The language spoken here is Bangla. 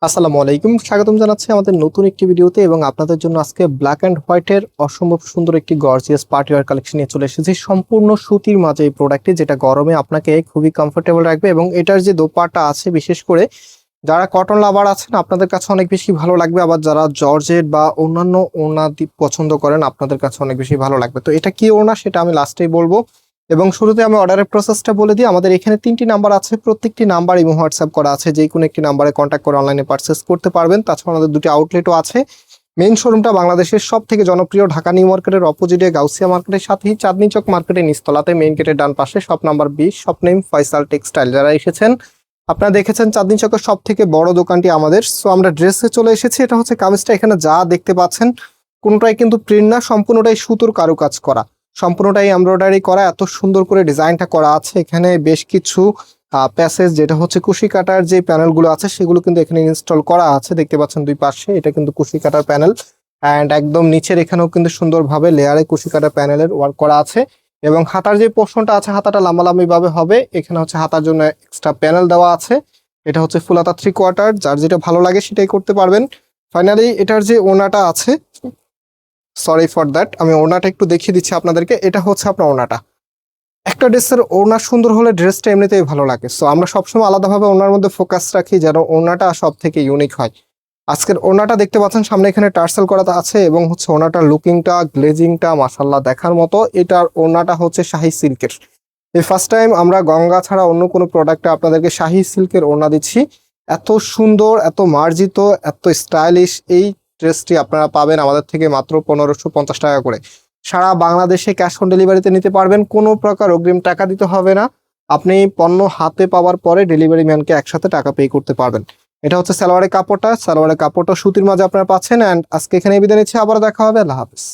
আসসালামু আলাইকুম, স্বাগতম জানাচ্ছি আমাদের নতুন একটি ভিডিওতে। এবং আপনাদের জন্য আজকে ব্ল্যাক অ্যান্ড হোয়াইটের অসম্ভব সুন্দর একটি গর্জিয়াস পার্টি ওয়্যার কালেকশন নিয়ে চলে এসেছি। সম্পূর্ণ সুতির মাঝে এই প্রোডাক্টটি, যেটা গরমে আপনাকে খুবই কমফোর্টেবল রাখবে। এবং এটার যে দোপাট্টা আছে, বিশেষ করে যারা কটন লাভার আছেন আপনাদের কাছে অনেক বেশি ভালো লাগবে। আবার যারা জর্জেট বা অন্যান্য ওড়না পছন্দ করেন আপনাদের কাছে অনেক বেশি ভালো লাগবে। তো এটা কি ওড়না সেটা আমি লাস্টেই বলবো। এবং শুরুতে আমি অর্ডারের প্রসেসটা বলে দিই। আমাদের এখানে 3টি নাম্বার আছে, প্রত্যেকটি নাম্বার ইমো হোয়াটসঅ্যাপ করা আছে। যে কোনো একটি নাম্বারে কন্ট্যাক্ট করে অনলাইনে পারচেস করতে পারবেন। তাছাড়া আমাদের 2টি আউটলেটও আছে। মেইন শোরুমটা বাংলাদেশের সব থেকে জনপ্রিয় ঢাকা নিউ মার্কেটের অপোজিটে গাউসিয়া মার্কেটের সাথেই চাঁদনী চক মার্কেটের নিচতলাতে, মেইন গেটের ডান পাশে, shop number 20, shop name Faisal textile. যারা এসেছেন আপনারা দেখেছেন চাঁদনী চকের সব থেকে বড় দোকানটি আমাদের। সো আমরা ড্রেসে চলে এসেছি। এটা হচ্ছে কামিজটা, এখানে যা দেখতে পাচ্ছেন কোনোটাই কিন্তু প্রিন্ট না, সম্পূর্ণটাই সুতোর কারুকাজ করা, সম্পূর্ণটাই এমব্রয়ডারি করা। এত সুন্দর করে ডিজাইনটা করা আছে। এখানে বেশ কিছু প্যাসেজ, যেটা হচ্ছে কুশি কাটার যে প্যানেলগুলো আছে সেগুলো কিন্তু এখানে ইনস্টল করা আছে। দেখতে পাচ্ছেন দুই পাশে, এটা কিন্তু কুশি কাটার প্যানেল। অ্যান্ড একদম নিচের এখানেও কিন্তু সুন্দরভাবে লেয়ারে কুশি কাটার প্যানেলের ওয়ার্ক করা আছে। এবং হাতার যে পোর্শনটা আছে, হাতাটা লাম্বালাম্বি ভাবে হবে। এখানে হচ্ছে হাতার জন্য এক্সট্রা প্যানেল দেওয়া আছে। এটা হচ্ছে ফুল হাতা 3/4, যার যেটা ভালো লাগে সেটাই করতে পারবেন। ফাইনালি এটার যে ওড়নাটা আছে, সরি ফর দ্যাট, আমি ওড়নাটা একটু দেখিয়ে দিচ্ছি আপনাদেরকে। এটা হচ্ছে আপনার ওড়নাটা। একটা ড্রেসের ওড়না সুন্দর হলে ড্রেসটা এমনিতেই ভালো লাগে। সো আমরা সবসময় আলাদাভাবে ওড়নার মধ্যে ফোকাস রাখি যেন ওড়নাটা সব থেকে ইউনিক হয়। আজকের ওড়নাটা দেখতে পাচ্ছেন, সামনে এখানে টার্সেল করা আছে এবং হচ্ছে ওড়নাটার লুকিংটা, গ্লেজিংটা মাশাআল্লাহ দেখার মতো। এটার ওড়নাটা হচ্ছে শাহি সিল্কের। এই ফার্স্ট টাইম আমরা গঙ্গা ছাড়া অন্য কোনো প্রোডাক্টে আপনাদেরকে শাহি সিল্কের ওড়না দিচ্ছি। এত সুন্দর, এত মার্জিত, এত স্টাইলিশ এই ড্রেসটি আপনারা পাবেন আমাদের থেকে মাত্র 1550 টাকা করে। সারা বাংলাদেশে ক্যাশ অন ডেলিভারিতে নিতে পারবেন, কোনো প্রকার অগ্রিম টাকা দিতে হবে না। আপনি পণ্য হাতে পাওয়ার পরে ডেলিভারি ম্যানকে একসাথে টাকা পে করতে পারবেন। এটা হচ্ছে সালোয়ারের কাপড়টা সুতির মাঝে আপনারা পাচ্ছেন। অ্যান্ড আজকে এখানে বিদায় নিচ্ছি, আবার দেখা হবে। আল্লাহ হাফেজ।